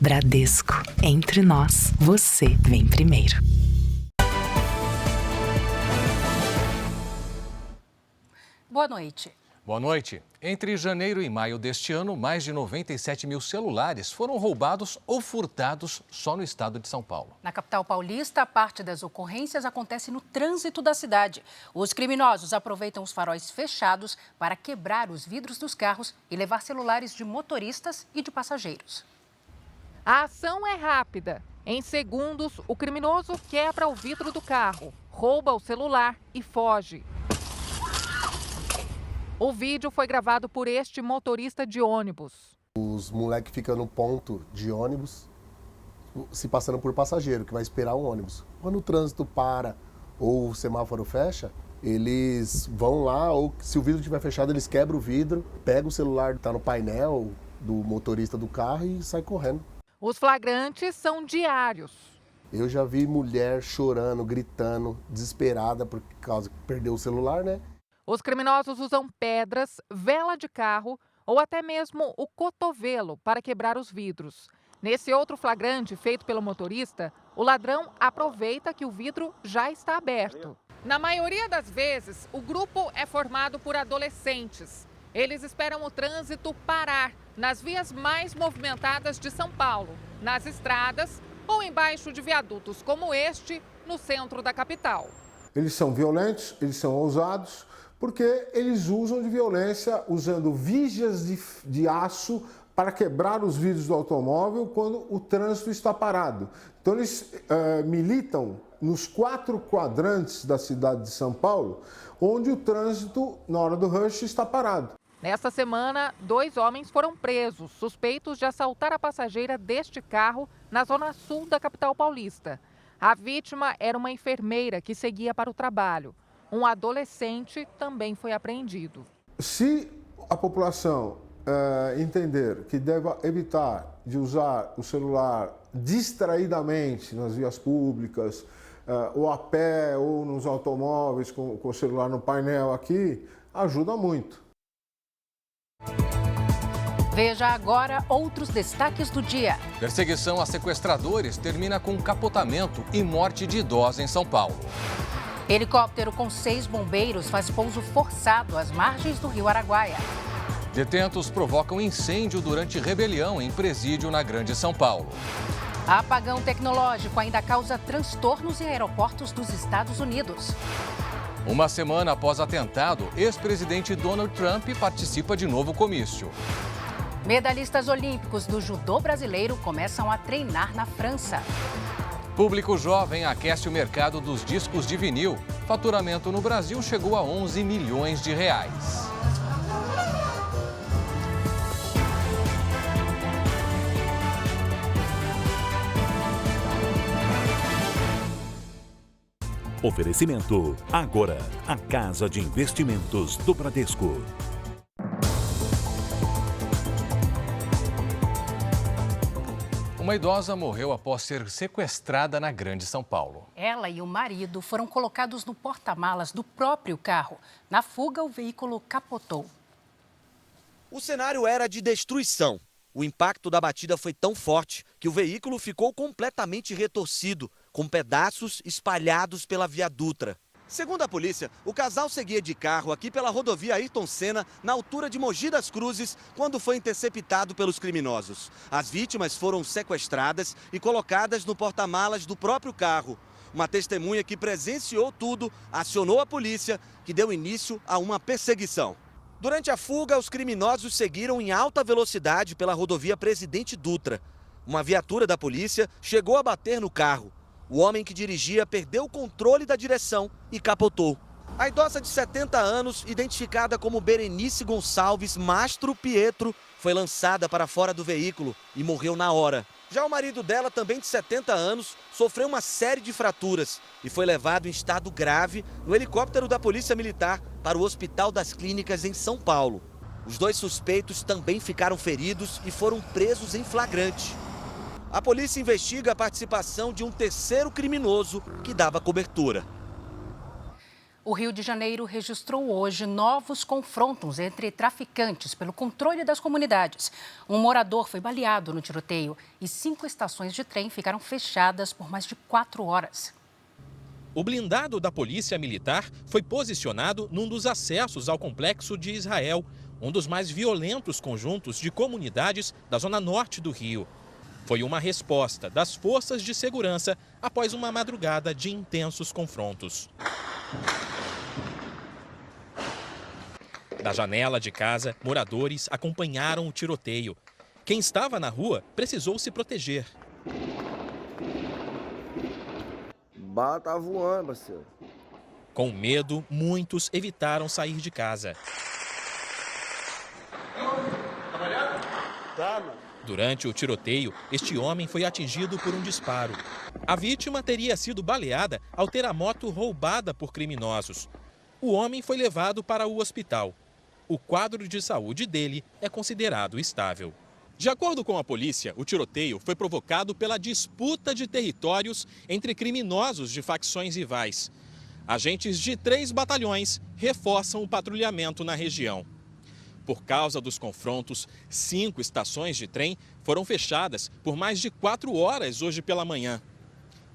Bradesco. Entre nós, você vem primeiro. Boa noite. Boa noite. Entre janeiro e maio deste ano, mais de 97 mil celulares foram roubados ou furtados só no estado de São Paulo. Na capital paulista, a parte das ocorrências acontece no trânsito da cidade. Os criminosos aproveitam os faróis fechados para quebrar os vidros dos carros e levar celulares de motoristas e de passageiros. A ação é rápida. Em segundos, o criminoso quebra o vidro do carro, rouba o celular e foge. O vídeo foi gravado por este motorista de ônibus. Os moleques ficam no ponto de ônibus, se passando por passageiro, que vai esperar o ônibus. Quando o trânsito para ou o semáforo fecha, eles vão lá, ou se o vidro estiver fechado, eles quebram o vidro, pegam o celular que está no painel do motorista do carro e sai correndo. Os flagrantes são diários. Eu já vi mulher chorando, gritando, desesperada por causa que perdeu o celular, né? Os criminosos usam pedras, vela de carro ou até mesmo o cotovelo para quebrar os vidros. Nesse outro flagrante feito pelo motorista, o ladrão aproveita que o vidro já está aberto. Na maioria das vezes, o grupo é formado por adolescentes. Eles esperam o trânsito parar nas vias mais movimentadas de São Paulo, nas estradas ou embaixo de viadutos como este, no centro da capital. Eles são violentos, eles são ousados, porque eles usam de violência usando vigas de aço para quebrar os vidros do automóvel quando o trânsito está parado. Então eles militam nos 4 quadrantes da cidade de São Paulo, onde o trânsito, na hora do rush, está parado. Nesta semana, 2 homens foram presos, suspeitos de assaltar a passageira deste carro na zona sul da capital paulista. A vítima era uma enfermeira que seguia para o trabalho. Um adolescente também foi apreendido. Se a população entender que deve evitar de usar o celular distraidamente nas vias públicas, ou a pé, ou nos automóveis com o celular no painel aqui, ajuda muito. Veja agora outros destaques do dia. Perseguição a sequestradores termina com capotamento e morte de idosa em São Paulo. Helicóptero com 6 bombeiros faz pouso forçado às margens do rio Araguaia. Detentos provocam incêndio durante rebelião em presídio na Grande São Paulo. Apagão tecnológico ainda causa transtornos em aeroportos dos Estados Unidos. Uma semana após atentado, ex-presidente Donald Trump participa de novo comício. Medalhistas olímpicos do judô brasileiro começam a treinar na França. Público jovem aquece o mercado dos discos de vinil. Faturamento no Brasil chegou a 11 milhões de reais. Oferecimento. Agora, a Casa de Investimentos do Bradesco. Uma idosa morreu após ser sequestrada na Grande São Paulo. Ela e o marido foram colocados no porta-malas do próprio carro. Na fuga, o veículo capotou. O cenário era de destruição. O impacto da batida foi tão forte que o veículo ficou completamente retorcido, com pedaços espalhados pela Via Dutra. Segundo a polícia, o casal seguia de carro aqui pela rodovia Ayrton Senna, na altura de Mogi das Cruzes, quando foi interceptado pelos criminosos. As vítimas foram sequestradas e colocadas no porta-malas do próprio carro. Uma testemunha que presenciou tudo acionou a polícia, que deu início a uma perseguição. Durante a fuga, os criminosos seguiram em alta velocidade pela rodovia Presidente Dutra. Uma viatura da polícia chegou a bater no carro. O homem que dirigia perdeu o controle da direção e capotou. A idosa de 70 anos, identificada como Berenice Gonçalves Mastro Pietro, foi lançada para fora do veículo e morreu na hora. Já o marido dela, também de 70 anos, sofreu uma série de fraturas e foi levado em estado grave no helicóptero da Polícia Militar para o Hospital das Clínicas em São Paulo. Os 2 suspeitos também ficaram feridos e foram presos em flagrante. A polícia investiga a participação de um terceiro criminoso que dava cobertura. O Rio de Janeiro registrou hoje novos confrontos entre traficantes pelo controle das comunidades. Um morador foi baleado no tiroteio e 5 estações de trem ficaram fechadas por mais de 4 horas. O blindado da Polícia Militar foi posicionado num dos acessos ao Complexo de Israel, um dos mais violentos conjuntos de comunidades da zona norte do Rio. Foi uma resposta das forças de segurança após uma madrugada de intensos confrontos. Da janela de casa, moradores acompanharam o tiroteio. Quem estava na rua precisou se proteger. Bala tá voando, parceiro. Com medo, muitos evitaram sair de casa. Durante o tiroteio, este homem foi atingido por um disparo. A vítima teria sido baleada ao ter a moto roubada por criminosos. O homem foi levado para o hospital. O quadro de saúde dele é considerado estável. De acordo com a polícia, o tiroteio foi provocado pela disputa de territórios entre criminosos de facções rivais. Agentes de 3 batalhões reforçam o patrulhamento na região. Por causa dos confrontos, 5 estações de trem foram fechadas por mais de 4 horas hoje pela manhã.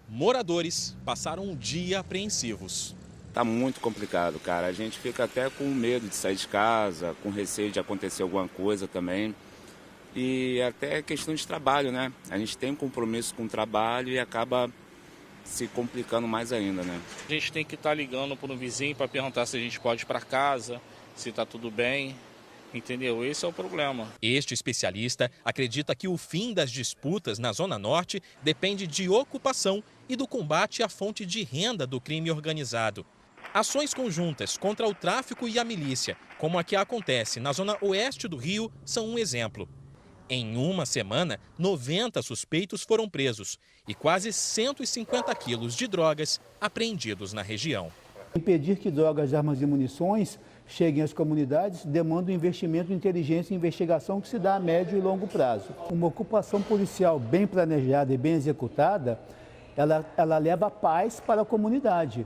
Moradores passaram um dia apreensivos. Tá muito complicado, cara. A gente fica até com medo de sair de casa, com receio de acontecer alguma coisa também. E até questão de trabalho, né? A gente tem um compromisso com o trabalho e acaba se complicando mais ainda, né? A gente tem que estar ligando para um vizinho para perguntar se a gente pode ir para casa, se está tudo bem, entendeu? Esse é o problema. Este especialista acredita que o fim das disputas na Zona Norte depende de ocupação e do combate à fonte de renda do crime organizado. Ações conjuntas contra o tráfico e a milícia, como a que acontece na Zona Oeste do Rio, são um exemplo. Em uma semana, 90 suspeitos foram presos e quase 150 quilos de drogas apreendidos na região. Impedir que drogas, armas e munições cheguem às comunidades demanda um investimento em inteligência e investigação que se dá a médio e longo prazo. Uma ocupação policial bem planejada e bem executada, ela leva paz para a comunidade.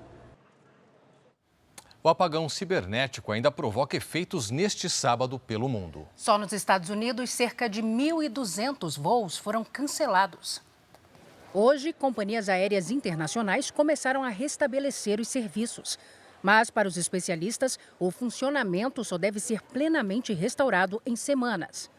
O apagão cibernético ainda provoca efeitos neste sábado pelo mundo. Só nos Estados Unidos, cerca de 1.200 voos foram cancelados. Hoje, companhias aéreas internacionais começaram a restabelecer os serviços. Mas, para os especialistas, o funcionamento só deve ser plenamente restaurado em semanas.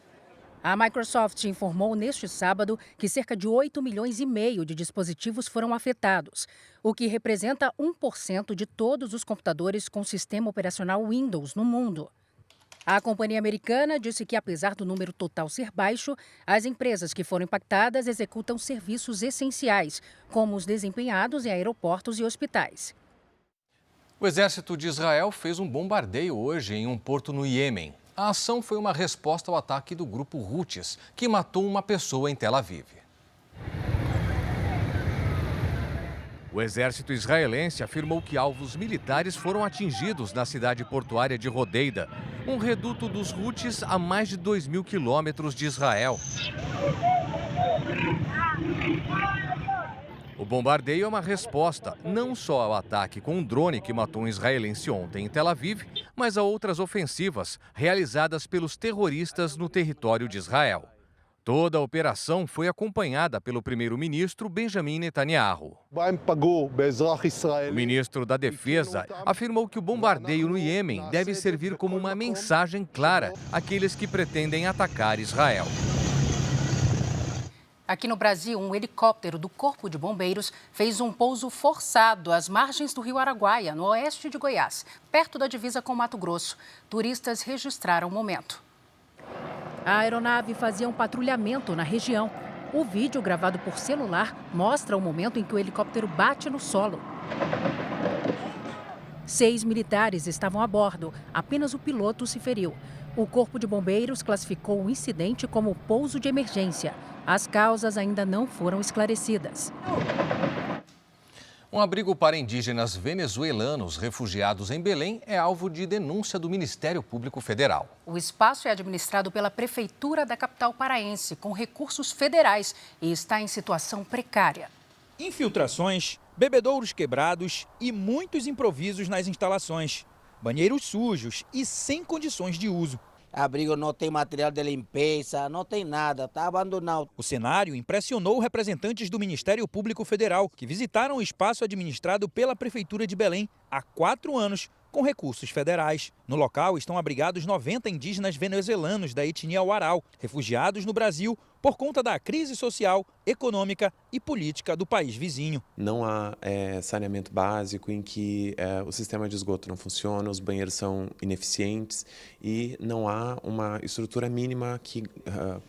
A Microsoft informou neste sábado que cerca de 8,5 milhões de dispositivos foram afetados, o que representa 1% de todos os computadores com sistema operacional Windows no mundo. A companhia americana disse que, apesar do número total ser baixo, as empresas que foram impactadas executam serviços essenciais, como os desempenhados em aeroportos e hospitais. O exército de Israel fez um bombardeio hoje em um porto no Iêmen. A ação foi uma resposta ao ataque do grupo Houthis, que matou uma pessoa em Tel Aviv. O exército israelense afirmou que alvos militares foram atingidos na cidade portuária de Rodeida, um reduto dos Houthis a mais de 2.000 quilômetros de Israel. O bombardeio é uma resposta não só ao ataque com um drone que matou um israelense ontem em Tel Aviv, mas a outras ofensivas realizadas pelos terroristas no território de Israel. Toda a operação foi acompanhada pelo primeiro-ministro Benjamin Netanyahu. O ministro da Defesa afirmou que o bombardeio no Iêmen deve servir como uma mensagem clara àqueles que pretendem atacar Israel. Aqui no Brasil, um helicóptero do Corpo de Bombeiros fez um pouso forçado às margens do rio Araguaia, no oeste de Goiás, perto da divisa com Mato Grosso. Turistas registraram o momento. A aeronave fazia um patrulhamento na região. O vídeo, gravado por celular, mostra o momento em que o helicóptero bate no solo. 6 militares estavam a bordo, apenas o piloto se feriu. O Corpo de Bombeiros classificou o incidente como pouso de emergência. As causas ainda não foram esclarecidas. Um abrigo para indígenas venezuelanos refugiados em Belém é alvo de denúncia do Ministério Público Federal. O espaço é administrado pela Prefeitura da capital paraense, com recursos federais, e está em situação precária. Infiltrações, bebedouros quebrados e muitos improvisos nas instalações. Banheiros sujos e sem condições de uso. Abrigo não tem material de limpeza, não tem nada, está abandonado. O cenário impressionou representantes do Ministério Público Federal, que visitaram o espaço administrado pela Prefeitura de Belém há 4 anos, com recursos federais. No local estão abrigados 90 indígenas venezuelanos da etnia Huaral, refugiados no Brasil por conta da crise social, econômica e política do país vizinho. Não há saneamento básico, em que o sistema de esgoto não funciona, os banheiros são ineficientes e não há uma estrutura mínima que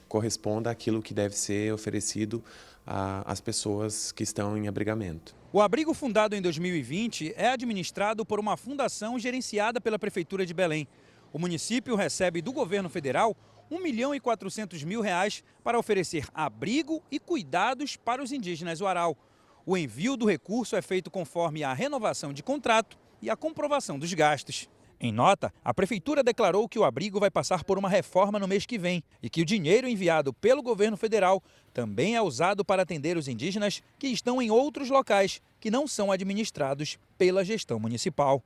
corresponda àquilo que deve ser oferecido às pessoas que estão em abrigamento. O abrigo, fundado em 2020, é administrado por uma fundação gerenciada pela Prefeitura de Belém. O município recebe do governo federal R$1.400.000 para oferecer abrigo e cuidados para os indígenas Huaral. O envio do recurso é feito conforme a renovação de contrato e a comprovação dos gastos. Em nota, a Prefeitura declarou que o abrigo vai passar por uma reforma no mês que vem e que o dinheiro enviado pelo governo federal também é usado para atender os indígenas que estão em outros locais que não são administrados pela gestão municipal.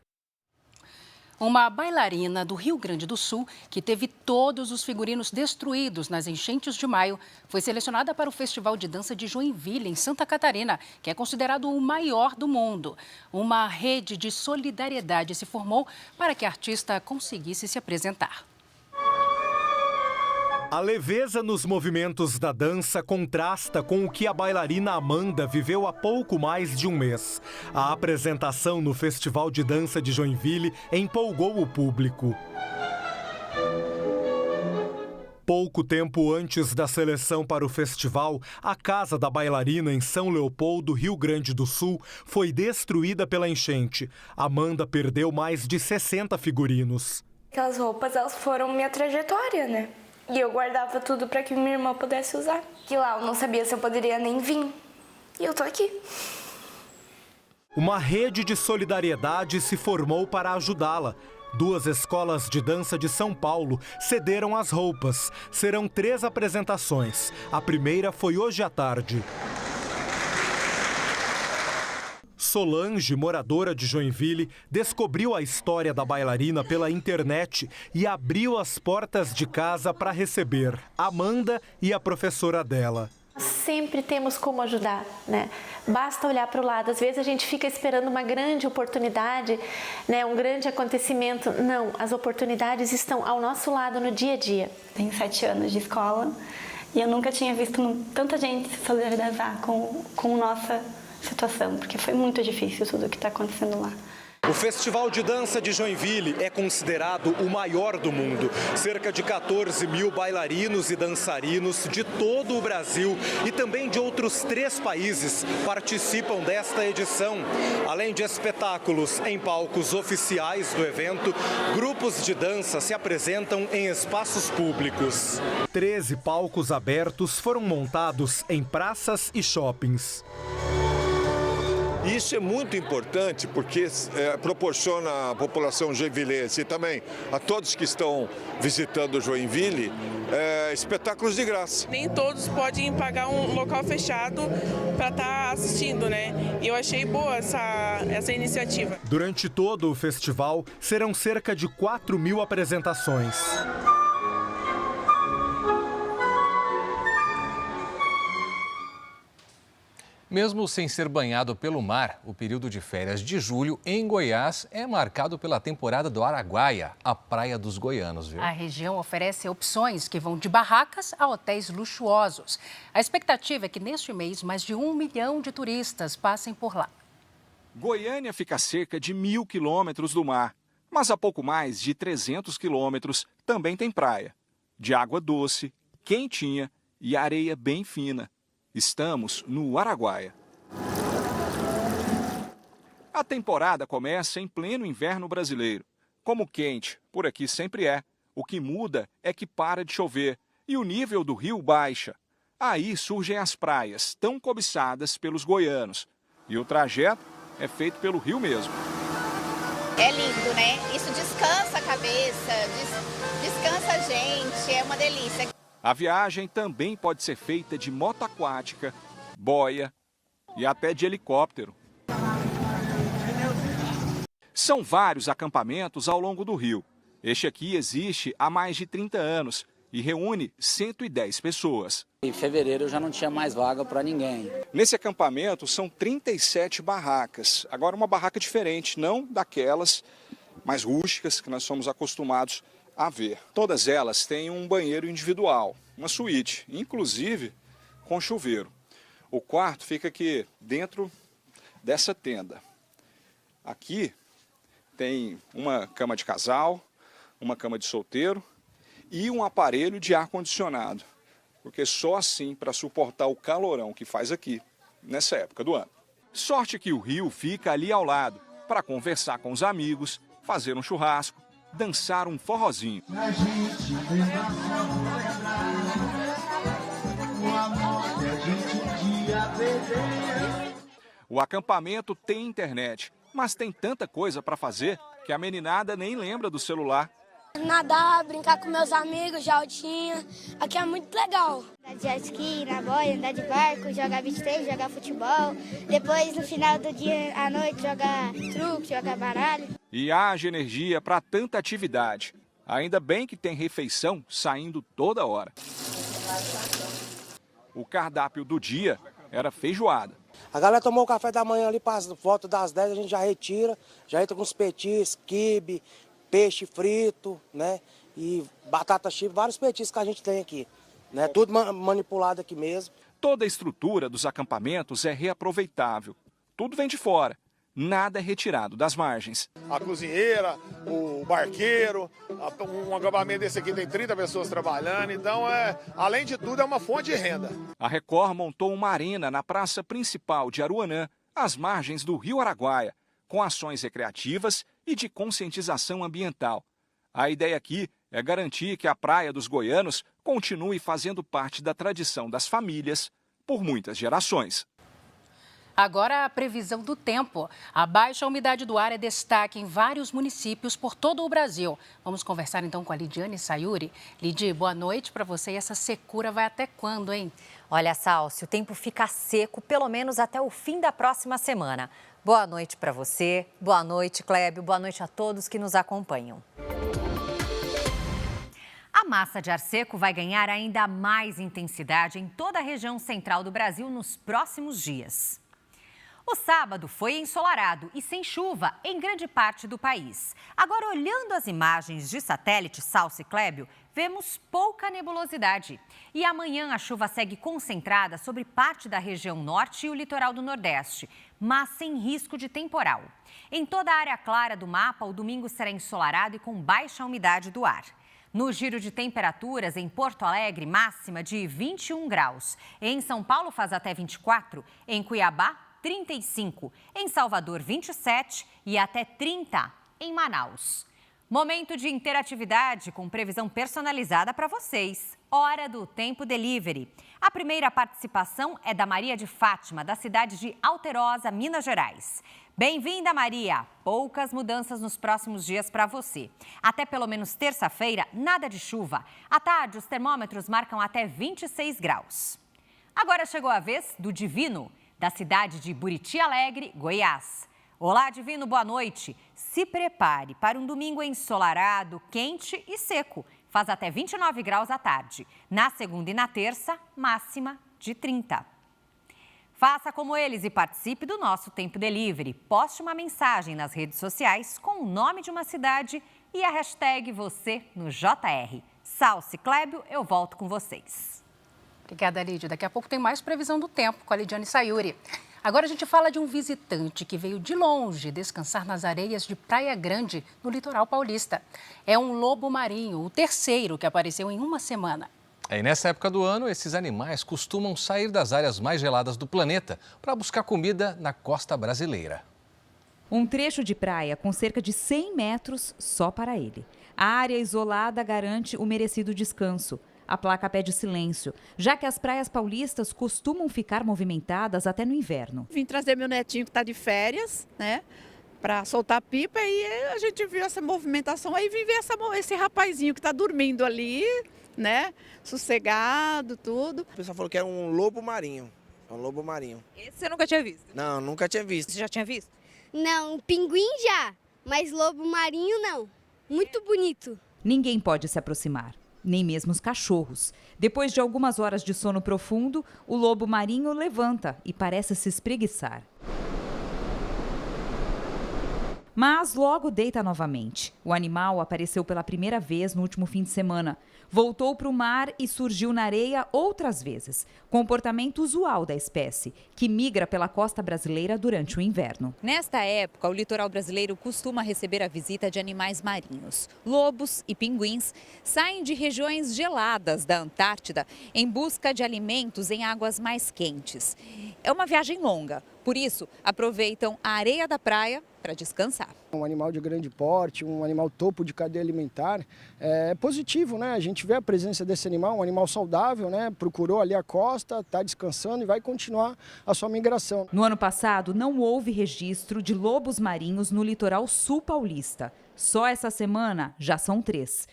Uma bailarina do Rio Grande do Sul, que teve todos os figurinos destruídos nas enchentes de maio, foi selecionada para o Festival de Dança de Joinville, em Santa Catarina, que é considerado o maior do mundo. Uma rede de solidariedade se formou para que a artista conseguisse se apresentar. A leveza nos movimentos da dança contrasta com o que a bailarina Amanda viveu há pouco mais de um mês. A apresentação no Festival de Dança de Joinville empolgou o público. Pouco tempo antes da seleção para o festival, a casa da bailarina em São Leopoldo, Rio Grande do Sul, foi destruída pela enchente. Amanda perdeu mais de 60 figurinos. Aquelas roupas, elas foram minha trajetória, né? E eu guardava tudo para que minha irmã pudesse usar. Que lá eu não sabia se eu poderia nem vir. E eu tô aqui. Uma rede de solidariedade se formou para ajudá-la. 2 escolas de dança de São Paulo cederam as roupas. Serão 3 apresentações. A primeira foi hoje à tarde. Solange, moradora de Joinville, descobriu a história da bailarina pela internet e abriu as portas de casa para receber Amanda e a professora dela. Sempre temos como ajudar, né? Basta olhar para o lado. Às vezes a gente fica esperando uma grande oportunidade, né? Um grande acontecimento. Não, as oportunidades estão ao nosso lado no dia a dia. Tenho 7 anos de escola e eu nunca tinha visto tanta gente se solidarizar com nossa situação, porque foi muito difícil tudo o que está acontecendo lá. O Festival de Dança de Joinville é considerado o maior do mundo. Cerca de 14 mil bailarinos e dançarinos de todo o Brasil e também de outros 3 países participam desta edição. Além de espetáculos em palcos oficiais do evento, grupos de dança se apresentam em espaços públicos. 13 palcos abertos foram montados em praças e shoppings. Isso é muito importante porque proporciona à população joinvilense e também a todos que estão visitando Joinville espetáculos de graça. Nem todos podem pagar um local fechado para estar assistindo, né? E eu achei boa essa iniciativa. Durante todo o festival, serão cerca de 4 mil apresentações. Mesmo sem ser banhado pelo mar, o período de férias de julho em Goiás é marcado pela temporada do Araguaia, a praia dos goianos, viu? A região oferece opções que vão de barracas a hotéis luxuosos. A expectativa é que neste mês mais de 1 milhão de turistas passem por lá. Goiânia fica a cerca de 1.000 quilômetros do mar, mas a pouco mais de 300 quilômetros também tem praia. De água doce, quentinha e areia bem fina. Estamos no Araguaia. A temporada começa em pleno inverno brasileiro. Como quente, por aqui sempre é. O que muda é que para de chover e o nível do rio baixa. Aí surgem as praias, tão cobiçadas pelos goianos. E o trajeto é feito pelo rio mesmo. É lindo, né? Isso descansa a cabeça, descansa a gente, é uma delícia. A viagem também pode ser feita de moto aquática, boia e até de helicóptero. São vários acampamentos ao longo do rio. Este aqui existe há mais de 30 anos e reúne 110 pessoas. Em fevereiro já não tinha mais vaga para ninguém. Nesse acampamento são 37 barracas. Agora uma barraca diferente, não daquelas mais rústicas que nós somos acostumados a ver. Todas elas têm um banheiro individual, uma suíte, inclusive com chuveiro. O quarto fica aqui dentro dessa tenda. Aqui tem uma cama de casal, uma cama de solteiro e um aparelho de ar-condicionado, porque só assim para suportar o calorão que faz aqui nessa época do ano. Sorte que o rio fica ali ao lado para conversar com os amigos, fazer um churrasco, dançar um forrozinho. O acampamento tem internet, mas tem tanta coisa para fazer que a meninada nem lembra do celular. Nadar, brincar com meus amigos, Jaltinha. Aqui é muito legal. Andar de jet ski, na boia, andar de barco, jogar beach tennis, jogar futebol. Depois, no final do dia, à noite, jogar truque, jogar baralho. E haja energia para tanta atividade. Ainda bem que tem refeição saindo toda hora. O cardápio do dia era feijoada. A galera tomou o café da manhã ali, para volta das 10, a gente já retira, já entra com os petis, quibe, peixe frito, né? E batata chip, vários petiscos que a gente tem aqui, né? Tudo manipulado aqui mesmo. Toda a estrutura dos acampamentos é reaproveitável. Tudo vem de fora. Nada é retirado das margens. A cozinheira, o barqueiro, um acampamento desse aqui tem 30 pessoas trabalhando, então além de tudo é uma fonte de renda. A Record montou uma arena na praça principal de Aruanã, às margens do Rio Araguaia, com ações recreativas e de conscientização ambiental. A ideia aqui é garantir que a Praia dos Goianos continue fazendo parte da tradição das famílias por muitas gerações. Agora a previsão do tempo. A baixa umidade do ar é destaque em vários municípios por todo o Brasil. Vamos conversar então com a Lidiane Sayuri. Lidi, boa noite para você. E essa secura vai até quando, hein? Olha, Salsi, o tempo fica seco pelo menos até o fim da próxima semana. Boa noite para você, boa noite, Clébio, boa noite a todos que nos acompanham. A massa de ar seco vai ganhar ainda mais intensidade em toda a região central do Brasil nos próximos dias. O sábado foi ensolarado e sem chuva em grande parte do país. Agora, olhando as imagens de satélite Salsi e Clébio, vemos pouca nebulosidade. E amanhã a chuva segue concentrada sobre parte da região norte e o litoral do Nordeste, mas sem risco de temporal. Em toda a área clara do mapa, o domingo será ensolarado e com baixa umidade do ar. No giro de temperaturas, em Porto Alegre, máxima de 21 graus. Em São Paulo faz até 24, em Cuiabá, 35, em Salvador 27 e até 30 em Manaus. Momento de interatividade com previsão personalizada para vocês. Hora do Tempo Delivery. A primeira participação é da Maria de Fátima, da cidade de Alterosa, Minas Gerais. Bem-vinda, Maria! Poucas mudanças nos próximos dias para você. Até pelo menos terça-feira, nada de chuva. À tarde, os termômetros marcam até 26 graus. Agora chegou a vez do Divino, da cidade de Buriti Alegre, Goiás. Olá, Divino, boa noite. Se prepare para um domingo ensolarado, quente e seco. Faz até 29 graus à tarde. Na segunda e na terça, máxima de 30. Faça como eles e participe do nosso Tempo Delivery. Poste uma mensagem nas redes sociais com o nome de uma cidade e a hashtag você no JR. Salsi, Clébio, eu volto com vocês. Obrigada, Lídia. Daqui a pouco tem mais previsão do tempo com a Lidiane Sayuri. Agora a gente fala de um visitante que veio de longe descansar nas areias de Praia Grande, no litoral paulista. É um lobo marinho, o terceiro que apareceu em uma semana. E nessa época do ano, esses animais costumam sair das áreas mais geladas do planeta para buscar comida na costa brasileira. Um trecho de praia com cerca de 100 metros só para ele. A área isolada garante o merecido descanso. A placa pede silêncio, já que as praias paulistas costumam ficar movimentadas até no inverno. Vim trazer meu netinho que está de férias, né, para soltar pipa, e a gente viu essa movimentação, aí vim ver esse rapazinho que está dormindo ali, né, sossegado, tudo. O pessoal falou que era um lobo marinho, é um lobo marinho. Esse você nunca tinha visto? Não, nunca tinha visto. Você já tinha visto? Não, pinguim já. mas lobo marinho não. Muito bonito. Ninguém pode se aproximar, nem mesmo os cachorros. Depois de algumas horas de sono profundo, o lobo marinho levanta e parece se espreguiçar. Mas logo deita novamente. O animal apareceu pela primeira vez no último fim de semana. Voltou para o mar e surgiu na areia outras vezes. Comportamento usual da espécie, que migra pela costa brasileira durante o inverno. Nesta época, o litoral brasileiro costuma receber a visita de animais marinhos. Lobos e pinguins saem de regiões geladas da Antártida em busca de alimentos em águas mais quentes. É uma viagem longa, por isso aproveitam a areia da praia para descansar. Um animal de grande porte, um animal topo de cadeia alimentar, é positivo, né? A gente vê a presença desse animal, um animal saudável, né? Procurou ali a costa, está descansando e vai continuar a sua migração. No ano passado, não houve registro de lobos marinhos no litoral sul paulista. Só essa semana já são 3.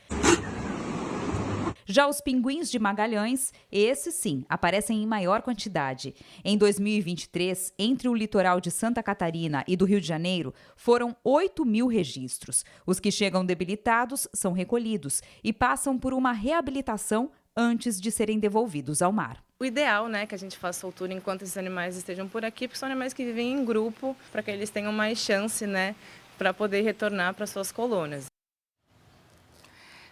Já os pinguins de Magalhães, esses sim, aparecem em maior quantidade. Em 2023, entre o litoral de Santa Catarina e do Rio de Janeiro, foram 8.000 registros. Os que chegam debilitados são recolhidos e passam por uma reabilitação antes de serem devolvidos ao mar. O ideal, né, que a gente faça soltura enquanto esses animais estejam por aqui, porque são animais que vivem em grupo, para que eles tenham mais chance, né, para poder retornar para suas colônias.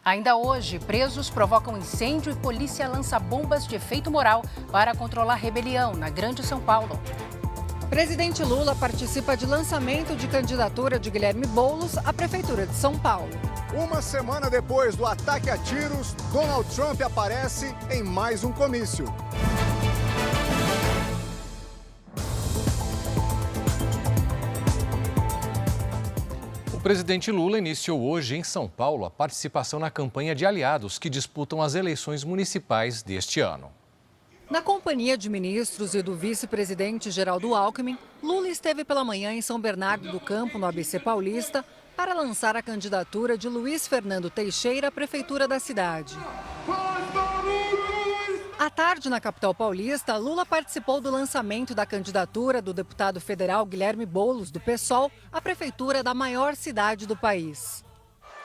Ainda hoje, presos provocam incêndio e polícia lança bombas de efeito moral para controlar rebelião na Grande São Paulo. Presidente Lula participa de lançamento de candidatura de Guilherme Boulos à Prefeitura de São Paulo. Uma semana depois do ataque a tiros, Donald Trump aparece em mais um comício. O presidente Lula iniciou hoje em São Paulo a participação na campanha de aliados que disputam as eleições municipais deste ano. Na companhia de ministros e do vice-presidente Geraldo Alckmin, Lula esteve pela manhã em São Bernardo do Campo, no ABC Paulista, para lançar a candidatura de Luiz Fernando Teixeira à prefeitura da cidade. À tarde, na capital paulista, Lula participou do lançamento da candidatura do deputado federal Guilherme Boulos, do PSOL, à prefeitura da maior cidade do país.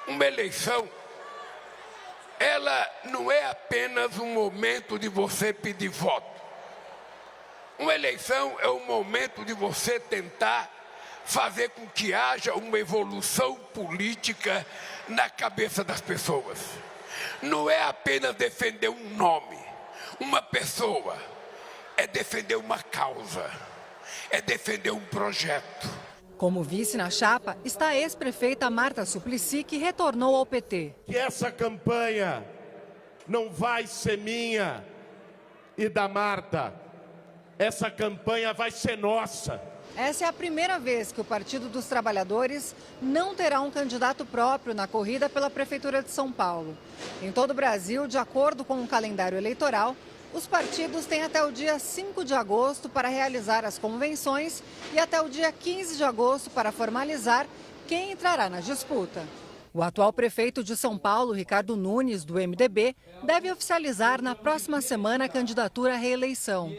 Uma eleição, ela não é apenas um momento de você pedir voto. Uma eleição é um momento de você tentar fazer com que haja uma evolução política na cabeça das pessoas. Não é apenas defender um nome. Uma pessoa é defender uma causa, é defender um projeto. Como vice na chapa está a ex-prefeita Marta Suplicy, que retornou ao PT. Que essa campanha não vai ser minha e da Marta. Essa campanha vai ser nossa. Essa é a primeira vez que o Partido dos Trabalhadores não terá um candidato próprio na corrida pela Prefeitura de São Paulo. Em todo o Brasil, de acordo com o calendário eleitoral, os partidos têm até o dia 5 de agosto para realizar as convenções e até o dia 15 de agosto para formalizar quem entrará na disputa. O atual prefeito de São Paulo, Ricardo Nunes, do MDB, deve oficializar na próxima semana a candidatura à reeleição.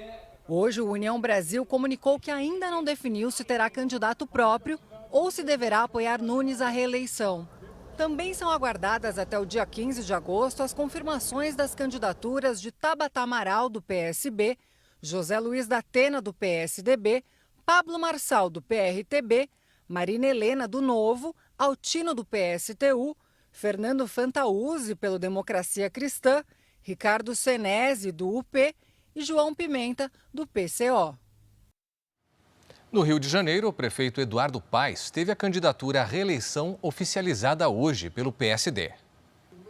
Hoje, o União Brasil comunicou que ainda não definiu se terá candidato próprio ou se deverá apoiar Nunes à reeleição. Também são aguardadas até o dia 15 de agosto as confirmações das candidaturas de Tabata Amaral, do PSB, José Luiz da Atena, do PSDB, Pablo Marçal, do PRTB, Marina Helena, do Novo, Altino, do PSTU, Fernando Fantauzzi, pelo Democracia Cristã, Ricardo Senesi, do UP, e João Pimenta, do PCO. No Rio de Janeiro, o prefeito Eduardo Paes teve a candidatura à reeleição oficializada hoje pelo PSD.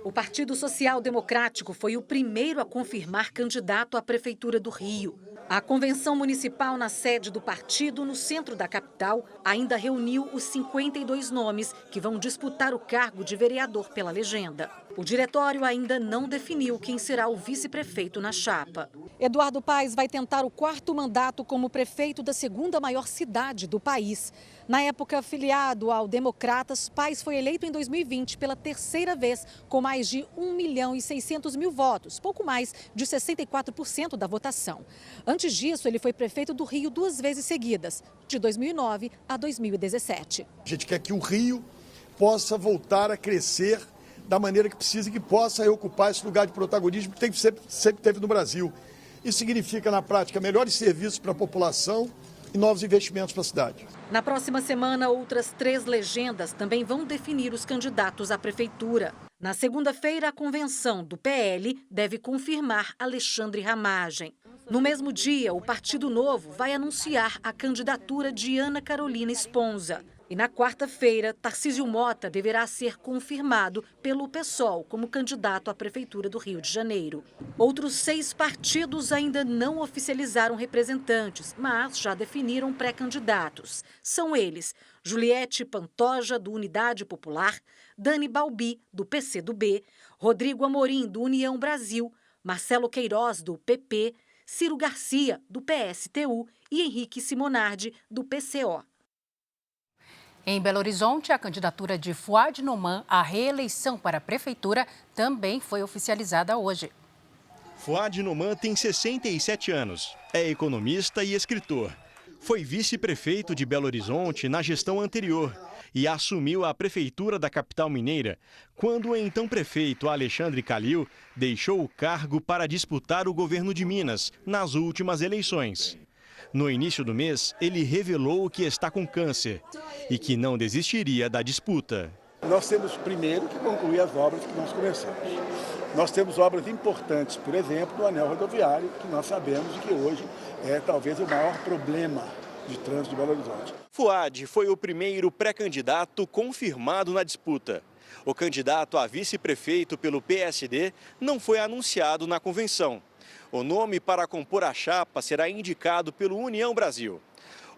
O Partido Social Democrático foi o primeiro a confirmar candidato à Prefeitura do Rio. A convenção municipal na sede do partido, no centro da capital, ainda reuniu os 52 nomes que vão disputar o cargo de vereador pela legenda. O diretório ainda não definiu quem será o vice-prefeito na chapa. Eduardo Paes vai tentar o 4º mandato como prefeito da 2ª maior cidade do país. Na época, afiliado ao Democratas, Paes foi eleito em 2020 pela 3ª vez, com mais de 1.600.000 votos, pouco mais de 64% da votação. Antes disso, ele foi prefeito do Rio 2 vezes seguidas, de 2009 a 2017. A gente quer que o Rio possa voltar a crescer da maneira que precisa e que possa ocupar esse lugar de protagonismo que sempre teve no Brasil. Isso significa, na prática, melhores serviços para a população e novos investimentos para a cidade. Na próxima semana, outras 3 legendas também vão definir os candidatos à prefeitura. Na segunda-feira, a convenção do PL deve confirmar Alexandre Ramagem. No mesmo dia, o Partido Novo vai anunciar a candidatura de Ana Carolina Esponza. E na quarta-feira, Tarcísio Mota deverá ser confirmado pelo PSOL como candidato à Prefeitura do Rio de Janeiro. Outros 6 partidos ainda não oficializaram representantes, mas já definiram pré-candidatos. São eles Juliette Pantoja, do Unidade Popular, Dani Balbi, do PCdoB, Rodrigo Amorim, do União Brasil, Marcelo Queiroz, do PP, Ciro Garcia, do PSTU e Henrique Simonardi, do PCO. Em Belo Horizonte, a candidatura de Fouad Noman à reeleição para a prefeitura também foi oficializada hoje. Fouad Noman tem 67 anos, é economista e escritor. Foi vice-prefeito de Belo Horizonte na gestão anterior e assumiu a prefeitura da capital mineira quando o então prefeito Alexandre Calil deixou o cargo para disputar o governo de Minas nas últimas eleições. No início do mês, ele revelou que está com câncer e que não desistiria da disputa. Nós temos primeiro que concluir as obras que nós começamos. Nós temos obras importantes, por exemplo, do anel rodoviário, que nós sabemos que hoje é talvez o maior problema de trânsito de Belo Horizonte. Fouad foi o primeiro pré-candidato confirmado na disputa. O candidato a vice-prefeito pelo PSD não foi anunciado na convenção. O nome para compor a chapa será indicado pelo União Brasil.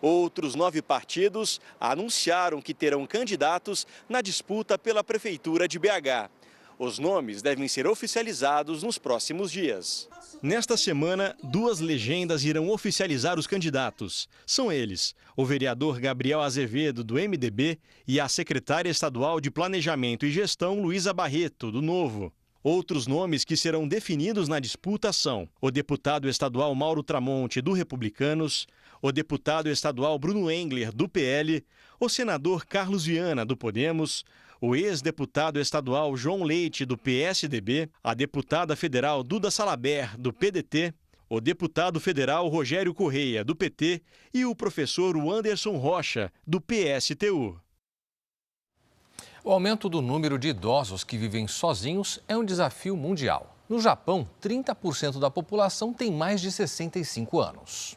Outros 9 partidos anunciaram que terão candidatos na disputa pela Prefeitura de BH. Os nomes devem ser oficializados nos próximos dias. Nesta semana, 2 legendas irão oficializar os candidatos. São eles, o vereador Gabriel Azevedo, do MDB, e a secretária estadual de Planejamento e Gestão, Luísa Barreto, do Novo. Outros nomes que serão definidos na disputa são o deputado estadual Mauro Tramonte, do Republicanos, o deputado estadual Bruno Engler, do PL, o senador Carlos Viana, do Podemos, o ex-deputado estadual João Leite, do PSDB, a deputada federal Duda Salaber, do PDT, o deputado federal Rogério Correia, do PT, e o professor Anderson Rocha, do PSTU. O aumento do número de idosos que vivem sozinhos é um desafio mundial. No Japão, 30% da população tem mais de 65 anos.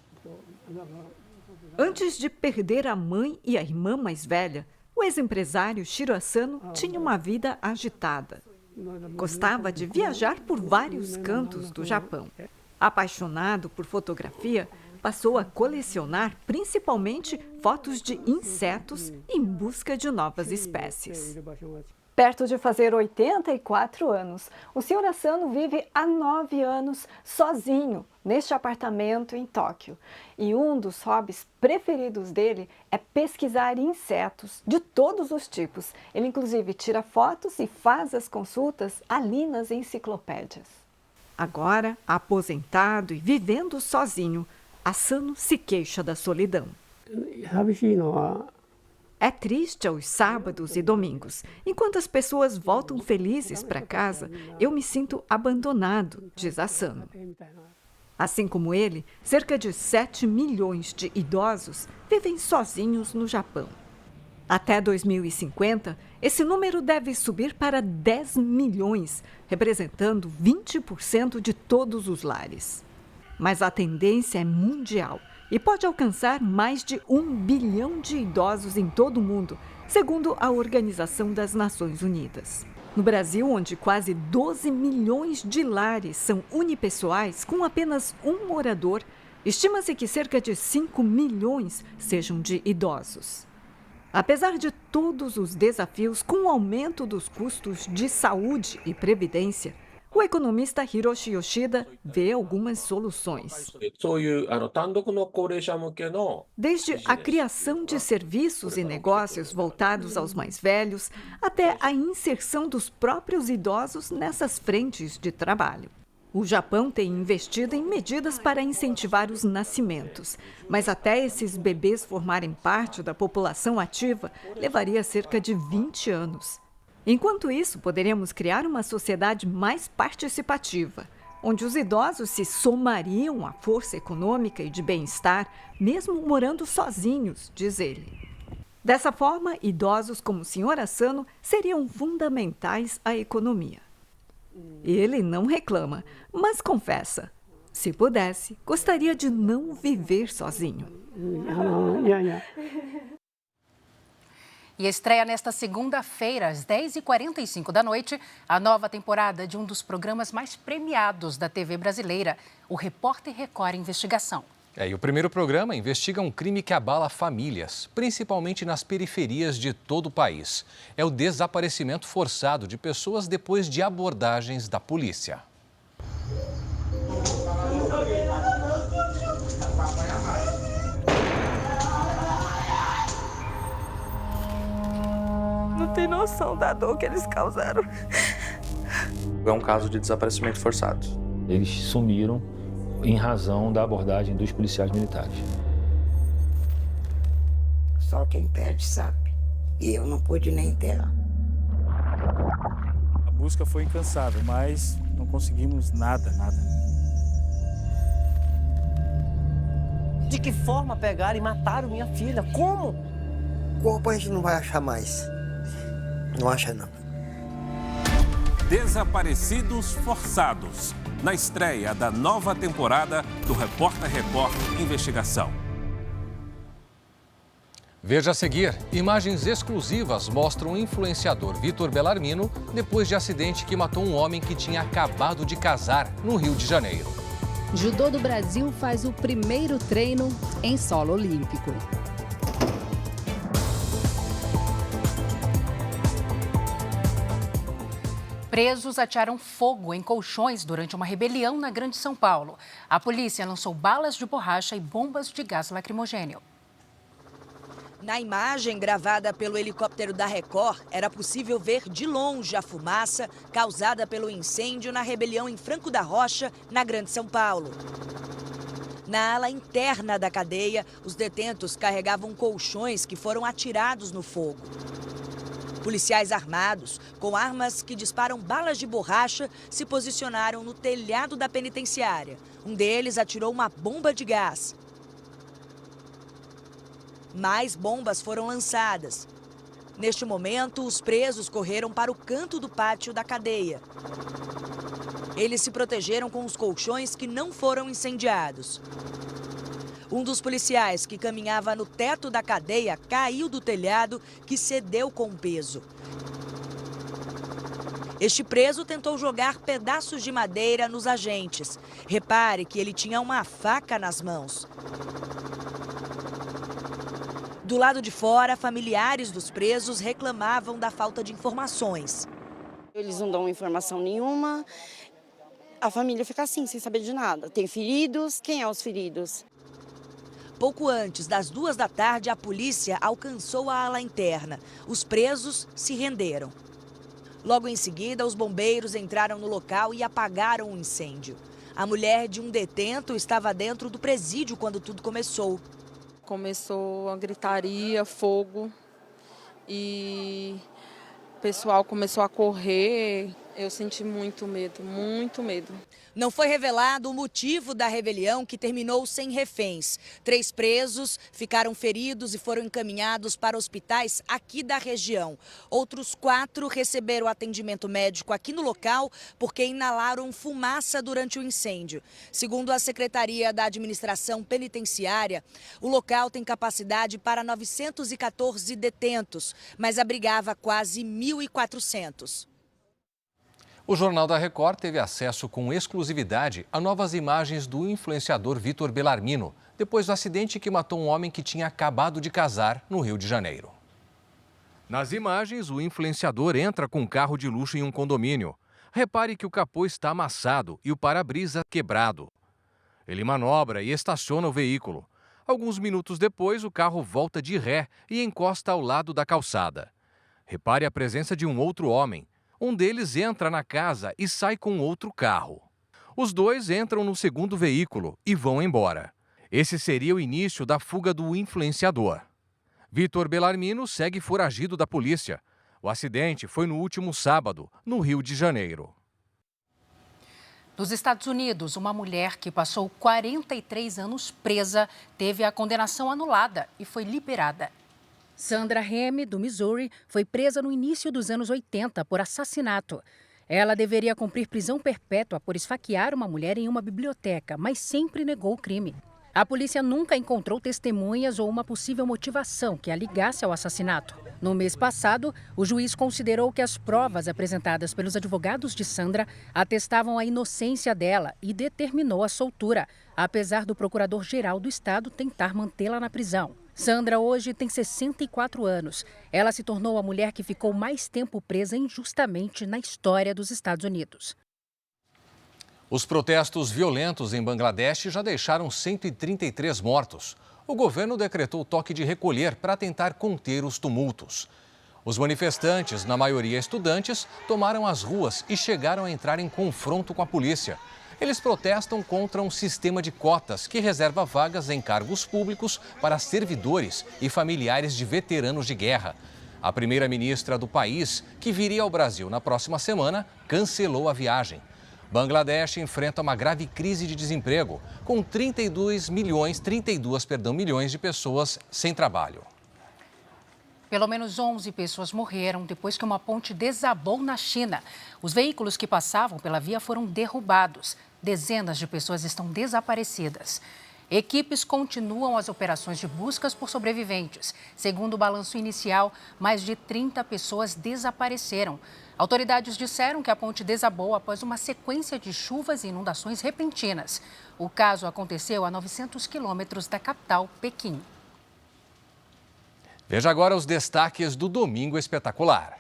Antes de perder a mãe e a irmã mais velha, o ex-empresário Shiro Asano tinha uma vida agitada. Gostava de viajar por vários cantos do Japão. Apaixonado por fotografia, passou a colecionar principalmente fotos de insetos em busca de novas espécies. Perto de fazer 84 anos, o Sr. Asano vive há 9 anos sozinho neste apartamento em Tóquio. E um dos hobbies preferidos dele é pesquisar insetos de todos os tipos. Ele inclusive tira fotos e faz as consultas ali nas enciclopédias. Agora, aposentado e vivendo sozinho, Asano se queixa da solidão. É triste aos sábados e domingos. Enquanto as pessoas voltam felizes para casa, eu me sinto abandonado, diz Asano. Assim como ele, cerca de 7 milhões de idosos vivem sozinhos no Japão. Até 2050, esse número deve subir para 10 milhões, representando 20% de todos os lares. Mas a tendência é mundial e pode alcançar mais de 1 bilhão de idosos em todo o mundo, segundo a Organização das Nações Unidas. No Brasil, onde quase 12 milhões de lares são unipessoais com apenas um morador, estima-se que cerca de 5 milhões sejam de idosos. Apesar de todos os desafios com o aumento dos custos de saúde e previdência, o economista Hiroshi Yoshida vê algumas soluções. Desde a criação de serviços e negócios voltados aos mais velhos, até a inserção dos próprios idosos nessas frentes de trabalho. O Japão tem investido em medidas para incentivar os nascimentos, mas até esses bebês formarem parte da população ativa, levaria cerca de 20 anos. Enquanto isso, poderíamos criar uma sociedade mais participativa, onde os idosos se somariam à força econômica e de bem-estar, mesmo morando sozinhos, diz ele. Dessa forma, idosos como o Sr. Asano seriam fundamentais à economia. Ele não reclama, mas confessa, se pudesse, gostaria de não viver sozinho. E estreia nesta segunda-feira, às 10h45 da noite, a nova temporada de um dos programas mais premiados da TV brasileira, o Repórter Record Investigação. E o primeiro programa investiga um crime que abala famílias, principalmente nas periferias de todo o país. É o desaparecimento forçado de pessoas depois de abordagens da polícia. Não tem noção da dor que eles causaram. É um caso de desaparecimento forçado. Eles sumiram em razão da abordagem dos policiais militares. Só quem perde sabe. E eu não pude nem enterrar. A busca foi incansável, mas não conseguimos nada. De que forma pegaram e mataram minha filha? Como? O corpo a gente não vai achar mais. Não acha, não. Desaparecidos forçados. Na estreia da nova temporada do Repórter Record Investigação. Veja a seguir, imagens exclusivas mostram o influenciador Vitor Bellarmino depois de acidente que matou um homem que tinha acabado de casar no Rio de Janeiro. Judô do Brasil faz o primeiro treino em solo olímpico. Presos atearam fogo em colchões durante uma rebelião na Grande São Paulo. A polícia lançou balas de borracha e bombas de gás lacrimogêneo. Na imagem gravada pelo helicóptero da Record, era possível ver de longe a fumaça causada pelo incêndio na rebelião em Franco da Rocha, na Grande São Paulo. Na ala interna da cadeia, os detentos carregavam colchões que foram atirados no fogo. Policiais armados, com armas que disparam balas de borracha, se posicionaram no telhado da penitenciária. Um deles atirou uma bomba de gás. Mais bombas foram lançadas. Neste momento, os presos correram para o canto do pátio da cadeia. Eles se protegeram com os colchões que não foram incendiados. Um dos policiais que caminhava no teto da cadeia caiu do telhado, que cedeu com o peso. Este preso tentou jogar pedaços de madeira nos agentes. Repare que ele tinha uma faca nas mãos. Do lado de fora, familiares dos presos reclamavam da falta de informações. Eles não dão informação nenhuma, a família fica assim, sem saber de nada. Tem feridos, quem é os feridos? Pouco antes das 14h, a polícia alcançou a ala interna. Os presos se renderam. Logo em seguida, os bombeiros entraram no local e apagaram o incêndio. A mulher de um detento estava dentro do presídio quando tudo começou. Começou a gritaria, fogo e o pessoal começou a correr. Eu senti muito medo, muito medo. Não foi revelado o motivo da rebelião que terminou sem reféns. 3 presos ficaram feridos e foram encaminhados para hospitais aqui da região. Outros 4 receberam atendimento médico aqui no local porque inalaram fumaça durante o incêndio. Segundo a Secretaria da Administração Penitenciária, o local tem capacidade para 914 detentos, mas abrigava quase 1.400. O Jornal da Record teve acesso com exclusividade a novas imagens do influenciador Vitor Bellarmino, depois do acidente que matou um homem que tinha acabado de casar no Rio de Janeiro. Nas imagens, o influenciador entra com um carro de luxo em um condomínio. Repare que o capô está amassado e o para-brisa quebrado. Ele manobra e estaciona o veículo. Alguns minutos depois, o carro volta de ré e encosta ao lado da calçada. Repare a presença de um outro homem. Um deles entra na casa e sai com outro carro. Os dois entram no segundo veículo e vão embora. Esse seria o início da fuga do influenciador. Vitor Bellarmino segue foragido da polícia. O acidente foi no último sábado, no Rio de Janeiro. Nos Estados Unidos, uma mulher que passou 43 anos presa teve a condenação anulada e foi liberada. Sandra Remy, do Missouri, foi presa no início dos anos 80 por assassinato. Ela deveria cumprir prisão perpétua por esfaquear uma mulher em uma biblioteca, mas sempre negou o crime. A polícia nunca encontrou testemunhas ou uma possível motivação que a ligasse ao assassinato. No mês passado, o juiz considerou que as provas apresentadas pelos advogados de Sandra atestavam a inocência dela e determinou a soltura, apesar do procurador-geral do estado tentar mantê-la na prisão. Sandra hoje tem 64 anos. Ela se tornou a mulher que ficou mais tempo presa injustamente na história dos Estados Unidos. Os protestos violentos em Bangladesh já deixaram 133 mortos. O governo decretou toque de recolher para tentar conter os tumultos. Os manifestantes, na maioria estudantes, tomaram as ruas e chegaram a entrar em confronto com a polícia. Eles protestam contra um sistema de cotas que reserva vagas em cargos públicos para servidores e familiares de veteranos de guerra. A primeira-ministra do país, que viria ao Brasil na próxima semana, cancelou a viagem. Bangladesh enfrenta uma grave crise de desemprego, com 32 milhões de pessoas sem trabalho. Pelo menos 11 pessoas morreram depois que uma ponte desabou na China. Os veículos que passavam pela via foram derrubados. Dezenas de pessoas estão desaparecidas. Equipes continuam as operações de buscas por sobreviventes. Segundo o balanço inicial, mais de 30 pessoas desapareceram. Autoridades disseram que a ponte desabou após uma sequência de chuvas e inundações repentinas. O caso aconteceu a 900 quilômetros da capital, Pequim. Veja agora os destaques do Domingo Espetacular.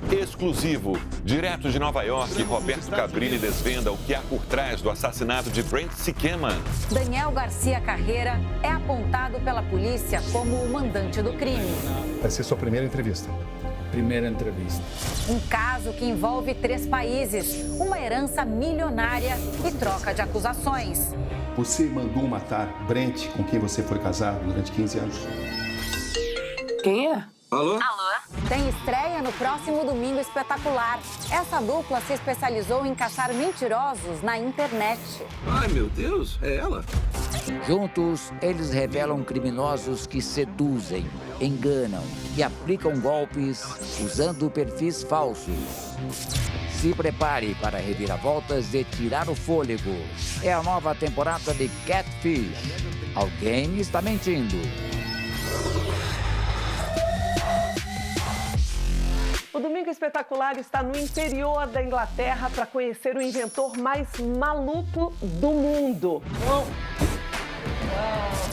Exclusivo. Direto de Nova York, Roberto Cabrini desvenda o que há por trás do assassinato de Brent Siqueman. Daniel Garcia Carreira é apontado pela polícia como o mandante do crime. Vai ser sua primeira entrevista. Primeira entrevista. Um caso que envolve 3 países, uma herança milionária e troca de acusações. Você mandou matar Brent, com quem você foi casado durante 15 anos? Quem é? Alô? Alô? Tem estreia no próximo Domingo Espetacular. Essa dupla se especializou em caçar mentirosos na internet. Ai, meu Deus, é ela? Juntos, eles revelam criminosos que seduzem, enganam e aplicam golpes usando perfis falsos. Se prepare para reviravoltas e tirar o fôlego. É a nova temporada de Catfish. Alguém está mentindo. O Domingo Espetacular está no interior da Inglaterra para conhecer o inventor mais maluco do mundo.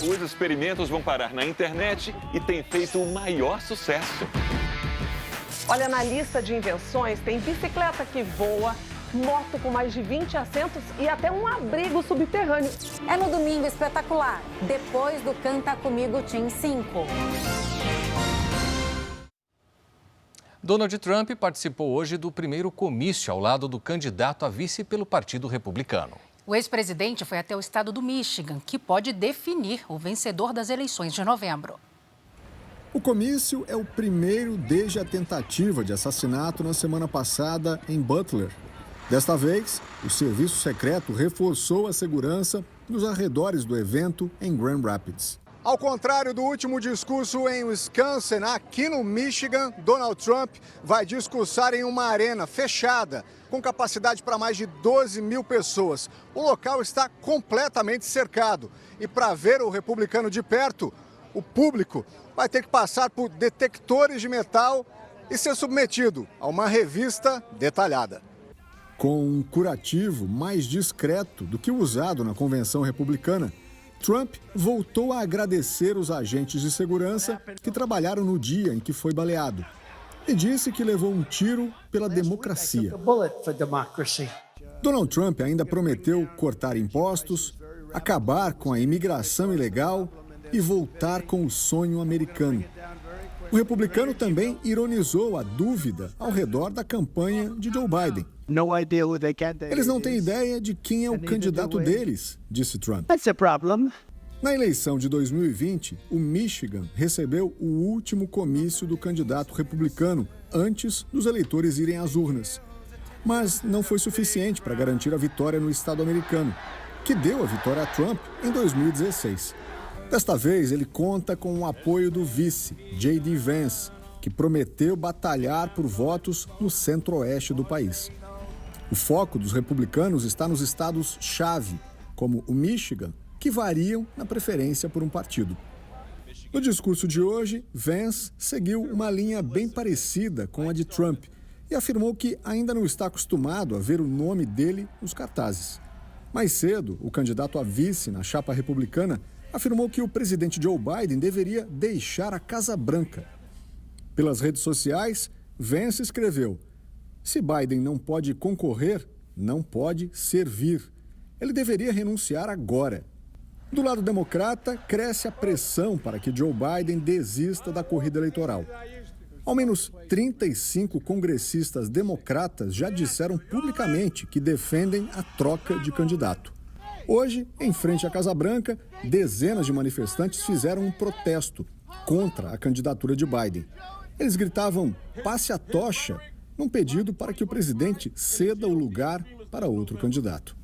Os experimentos vão parar na internet e têm feito o maior sucesso. Olha, na lista de invenções tem bicicleta que voa, moto com mais de 20 assentos e até um abrigo subterrâneo. É no Domingo Espetacular, depois do Canta Comigo Team 5. Donald Trump participou hoje do primeiro comício ao lado do candidato a vice pelo Partido Republicano. O ex-presidente foi até o estado do Michigan, que pode definir o vencedor das eleições de novembro. O comício é o primeiro desde a tentativa de assassinato na semana passada em Butler. Desta vez, o serviço secreto reforçou a segurança nos arredores do evento em Grand Rapids. Ao contrário do último discurso em Wisconsin, aqui no Michigan, Donald Trump vai discursar em uma arena fechada, com capacidade para mais de 12 mil pessoas. O local está completamente cercado e para ver o republicano de perto, o público vai ter que passar por detectores de metal e ser submetido a uma revista detalhada. Com um curativo mais discreto do que o usado na convenção republicana, Trump voltou a agradecer os agentes de segurança que trabalharam no dia em que foi baleado e disse que levou um tiro pela democracia. Donald Trump ainda prometeu cortar impostos, acabar com a imigração ilegal e voltar com o sonho americano. O republicano também ironizou a dúvida ao redor da campanha de Joe Biden. Eles não têm ideia de quem é o candidato deles, disse Trump. Na eleição de 2020, o Michigan recebeu o último comício do candidato republicano antes dos eleitores irem às urnas. Mas não foi suficiente para garantir a vitória no estado americano, que deu a vitória a Trump em 2016. Desta vez, ele conta com o apoio do vice, J.D. Vance, que prometeu batalhar por votos no centro-oeste do país. O foco dos republicanos está nos estados-chave, como o Michigan, que variam na preferência por um partido. No discurso de hoje, Vance seguiu uma linha bem parecida com a de Trump e afirmou que ainda não está acostumado a ver o nome dele nos cartazes. Mais cedo, o candidato a vice na chapa republicana afirmou que o presidente Joe Biden deveria deixar a Casa Branca. Pelas redes sociais, Vance escreveu: "Se Biden não pode concorrer, não pode servir. Ele deveria renunciar agora." Do lado democrata, cresce a pressão para que Joe Biden desista da corrida eleitoral. Ao menos 35 congressistas democratas já disseram publicamente que defendem a troca de candidato. Hoje, em frente à Casa Branca, dezenas de manifestantes fizeram um protesto contra a candidatura de Biden. Eles gritavam "passe a tocha", num pedido para que o presidente ceda o lugar para outro candidato.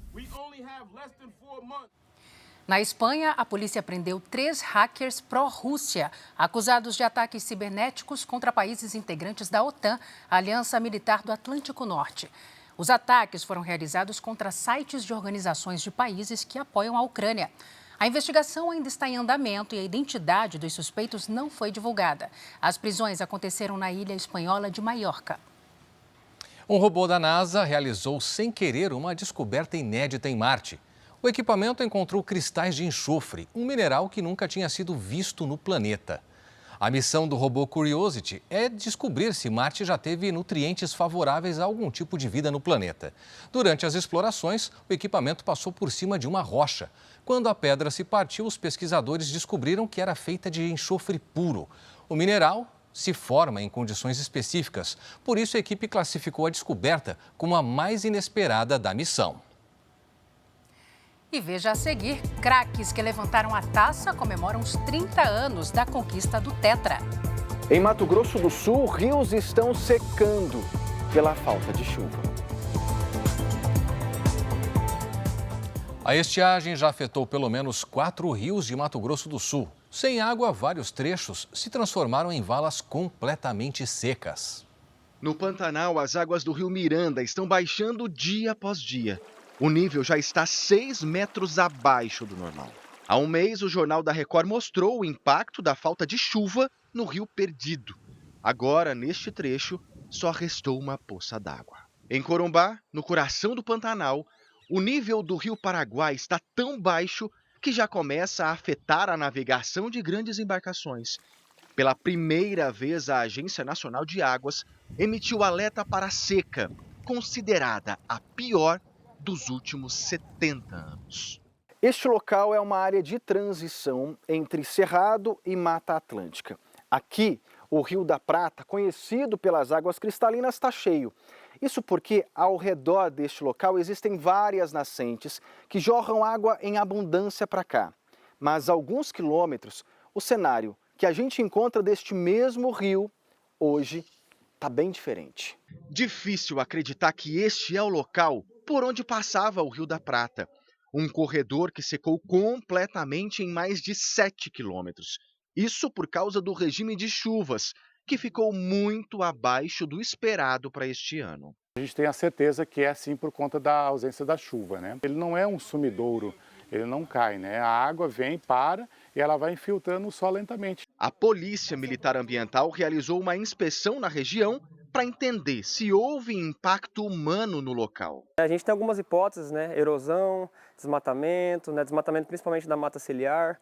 Na Espanha, a polícia prendeu 3 hackers pró-Rússia, acusados de ataques cibernéticos contra países integrantes da OTAN, a Aliança Militar do Atlântico Norte. Os ataques foram realizados contra sites de organizações de países que apoiam a Ucrânia. A investigação ainda está em andamento e a identidade dos suspeitos não foi divulgada. As prisões aconteceram na ilha espanhola de Maiorca. Um robô da NASA realizou sem querer uma descoberta inédita em Marte. O equipamento encontrou cristais de enxofre, um mineral que nunca tinha sido visto no planeta. A missão do robô Curiosity é descobrir se Marte já teve nutrientes favoráveis a algum tipo de vida no planeta. Durante as explorações, o equipamento passou por cima de uma rocha. Quando a pedra se partiu, os pesquisadores descobriram que era feita de enxofre puro. O mineral se forma em condições específicas, por isso a equipe classificou a descoberta como a mais inesperada da missão. E veja a seguir, craques que levantaram a taça comemoram os 30 anos da conquista do Tetra. Em Mato Grosso do Sul, rios estão secando pela falta de chuva. A estiagem já afetou pelo menos 4 rios de Mato Grosso do Sul. Sem água, vários trechos se transformaram em valas completamente secas. No Pantanal, as águas do rio Miranda estão baixando dia após dia. O nível já está 6 metros abaixo do normal. Há um mês, o Jornal da Record mostrou o impacto da falta de chuva no Rio Perdido. Agora, neste trecho, só restou uma poça d'água. Em Corumbá, no coração do Pantanal, o nível do Rio Paraguai está tão baixo que já começa a afetar a navegação de grandes embarcações. Pela primeira vez, a Agência Nacional de Águas emitiu alerta para a seca, considerada a pior dos últimos 70 anos. Este local é uma área de transição entre Cerrado e Mata Atlântica. Aqui, o Rio da Prata, conhecido pelas águas cristalinas, está cheio. Isso porque ao redor deste local existem várias nascentes que jorram água em abundância para cá. Mas a alguns quilômetros, o cenário que a gente encontra deste mesmo rio hoje está bem diferente. Difícil acreditar que este é o local por onde passava o Rio da Prata. Um corredor que secou completamente em mais de 7 quilômetros. Isso por causa do regime de chuvas, que ficou muito abaixo do esperado para este ano. A gente tem a certeza que é assim por conta da ausência da chuva, né? Ele não é um sumidouro, ele não cai, né? A água vem, para e ela vai infiltrando o solo lentamente. A Polícia Militar Ambiental realizou uma inspeção na região para entender se houve impacto humano no local. A gente tem algumas hipóteses, né? Erosão, desmatamento, né? Desmatamento principalmente da mata ciliar,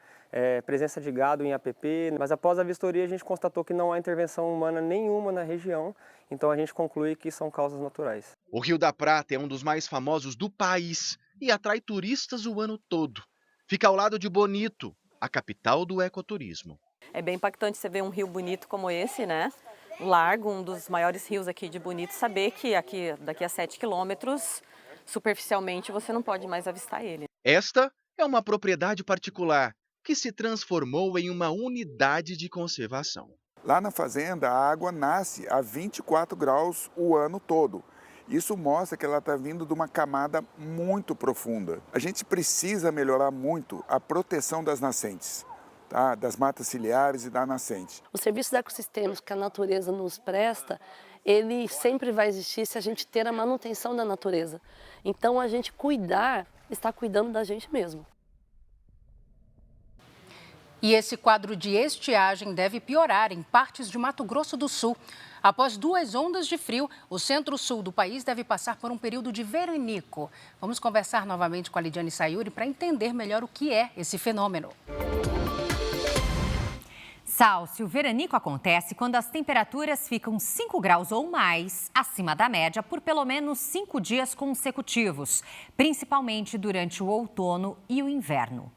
presença de gado em APP, mas após a vistoria a gente constatou que não há intervenção humana nenhuma na região, então a gente conclui que são causas naturais. O Rio da Prata é um dos mais famosos do país e atrai turistas o ano todo. Fica ao lado de Bonito, a capital do ecoturismo. É bem impactante você ver um rio bonito como esse, né? Largo, um dos maiores rios aqui de Bonito, saber que daqui a 7 quilômetros, superficialmente, você não pode mais avistar ele. Esta é uma propriedade particular que se transformou em uma unidade de conservação. Lá na fazenda, a água nasce a 24 graus o ano todo. Isso mostra que ela está vindo de uma camada muito profunda. A gente precisa melhorar muito a proteção das nascentes, tá? Das matas ciliares e da nascente. O serviço de ecossistemas que a natureza nos presta, ele sempre vai existir se a gente ter a manutenção da natureza. Então, a gente cuidar, está cuidando da gente mesmo. E esse quadro de estiagem deve piorar em partes de Mato Grosso do Sul. Após 2 ondas de frio, o centro-sul do país deve passar por um período de veranico. Vamos conversar novamente com a Lidiane Sayuri para entender melhor o que é esse fenômeno. Salsi, o veranico acontece quando as temperaturas ficam 5 graus ou mais acima da média por pelo menos 5 dias consecutivos, principalmente durante o outono e o inverno.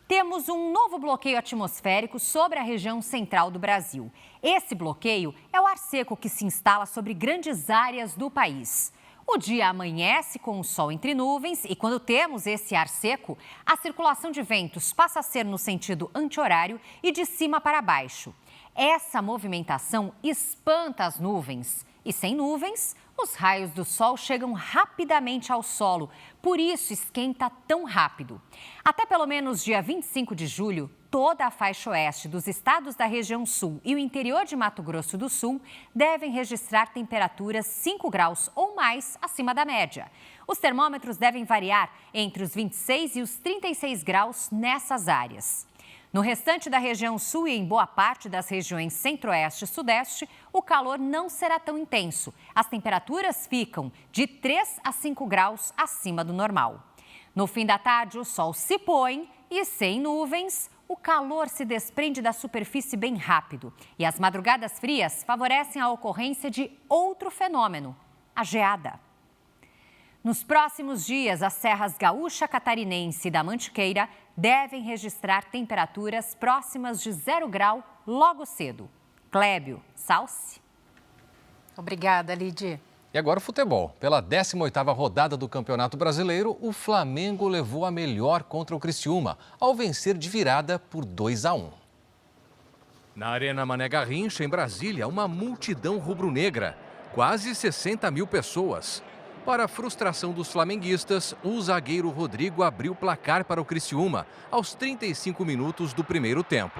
Temos um novo bloqueio atmosférico sobre a região central do Brasil. Esse bloqueio é o ar seco que se instala sobre grandes áreas do país. O dia amanhece com o sol entre nuvens e quando temos esse ar seco, a circulação de ventos passa a ser no sentido anti-horário e de cima para baixo. Essa movimentação espanta as nuvens e sem nuvens, os raios do sol chegam rapidamente ao solo, por isso esquenta tão rápido. Até pelo menos dia 25 de julho, toda a faixa oeste dos estados da região sul e o interior de Mato Grosso do Sul devem registrar temperaturas 5 graus ou mais acima da média. Os termômetros devem variar entre os 26 e os 36 graus nessas áreas. No restante da região sul e em boa parte das regiões centro-oeste e sudeste, o calor não será tão intenso. As temperaturas ficam de 3 a 5 graus acima do normal. No fim da tarde, o sol se põe e, sem nuvens, o calor se desprende da superfície bem rápido. E as madrugadas frias favorecem a ocorrência de outro fenômeno, a geada. Nos próximos dias, as serras Gaúcha, Catarinense e da Mantiqueira devem registrar temperaturas próximas de 0 grau logo cedo. Clébio, Salsi. Obrigada, Lidy. E agora o futebol. Pela 18ª rodada do Campeonato Brasileiro, o Flamengo levou a melhor contra o Criciúma, ao vencer de virada por 2-1. Na Arena Mané Garrincha, em Brasília, uma multidão rubro-negra. Quase 60 mil pessoas. Para a frustração dos flamenguistas, o zagueiro Rodrigo abriu o placar para o Criciúma aos 35 minutos do primeiro tempo.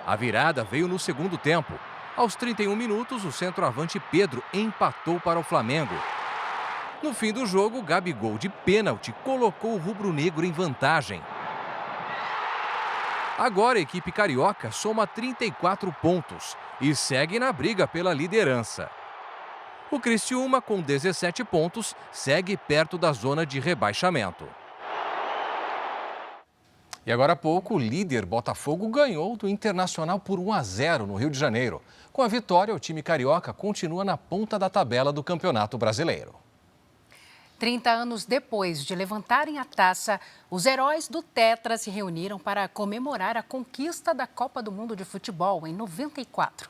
A virada veio no segundo tempo. Aos 31 minutos, o centroavante Pedro empatou para o Flamengo. No fim do jogo, Gabigol, de pênalti, colocou o rubro-negro em vantagem. Agora a equipe carioca soma 34 pontos e segue na briga pela liderança. O Criciúma, com 17 pontos, segue perto da zona de rebaixamento. E agora há pouco, o líder Botafogo ganhou do Internacional por 1-0 no Rio de Janeiro. Com a vitória, o time carioca continua na ponta da tabela do Campeonato Brasileiro. 30 anos depois de levantarem a taça, os heróis do Tetra se reuniram para comemorar a conquista da Copa do Mundo de Futebol em 94.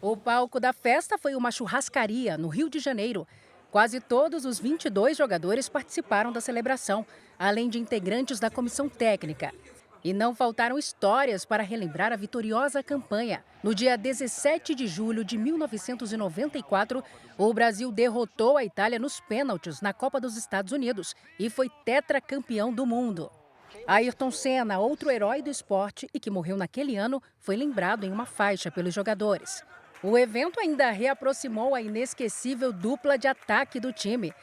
O palco da festa foi uma churrascaria no Rio de Janeiro. Quase todos os 22 jogadores participaram da celebração, além de integrantes da comissão técnica. E não faltaram histórias para relembrar a vitoriosa campanha. No dia 17 de julho de 1994, o Brasil derrotou a Itália nos pênaltis na Copa dos Estados Unidos e foi tetracampeão do mundo. Ayrton Senna, outro herói do esporte e que morreu naquele ano, foi lembrado em uma faixa pelos jogadores. O evento ainda reaproximou a inesquecível dupla de ataque do time.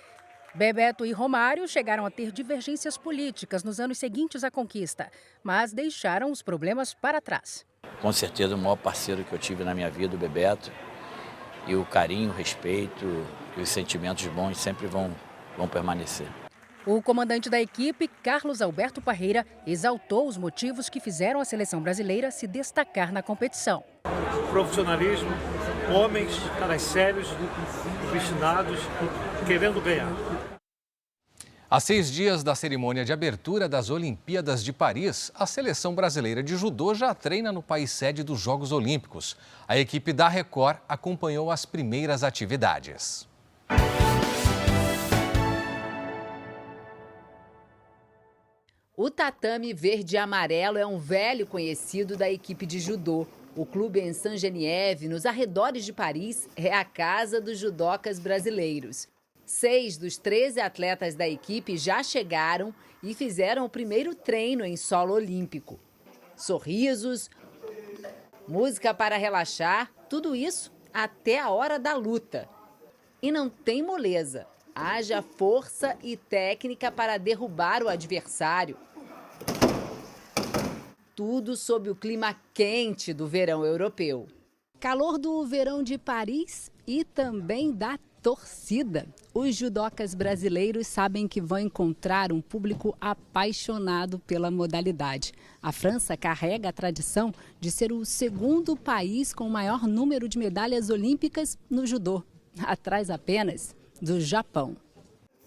Bebeto e Romário chegaram a ter divergências políticas nos anos seguintes à conquista, mas deixaram os problemas para trás. Com certeza o maior parceiro que eu tive na minha vida, o Bebeto, e o carinho, o respeito e os sentimentos bons sempre vão permanecer. O comandante da equipe, Carlos Alberto Parreira, exaltou os motivos que fizeram a seleção brasileira se destacar na competição. Profissionalismo, homens, caras sérios, obstinados, querendo ganhar. Há 6 dias da cerimônia de abertura das Olimpíadas de Paris, a seleção brasileira de judô já treina no país sede dos Jogos Olímpicos. A equipe da Record acompanhou as primeiras atividades. O tatame verde e amarelo é um velho conhecido da equipe de judô. O clube em Saint-Geneviève, nos arredores de Paris, é a casa dos judocas brasileiros. 6 dos 13 atletas da equipe já chegaram e fizeram o primeiro treino em solo olímpico. Sorrisos, música para relaxar, tudo isso até a hora da luta. E não tem moleza, haja força e técnica para derrubar o adversário. Tudo sob o clima quente do verão europeu. Calor do verão de Paris e também da torcida. Os judocas brasileiros sabem que vão encontrar um público apaixonado pela modalidade. A França carrega a tradição de ser o segundo país com o maior número de medalhas olímpicas no judô, atrás apenas do Japão.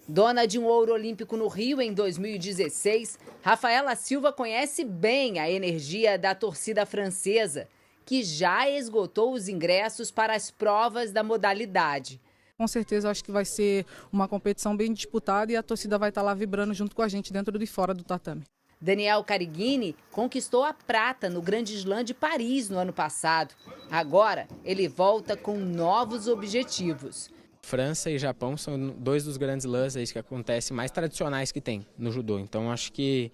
Dona de um ouro olímpico no Rio em 2016, Rafaela Silva conhece bem a energia da torcida francesa, que já esgotou os ingressos para as provas da modalidade. Com certeza, acho que vai ser uma competição bem disputada e a torcida vai estar lá vibrando junto com a gente, dentro e fora do tatame. Daniel Cariguini conquistou a prata no Grande Slam de Paris no ano passado. Agora, ele volta com novos objetivos. França e Japão são 2 dos grandes slams que acontecem mais tradicionais que tem no judô. Então, acho que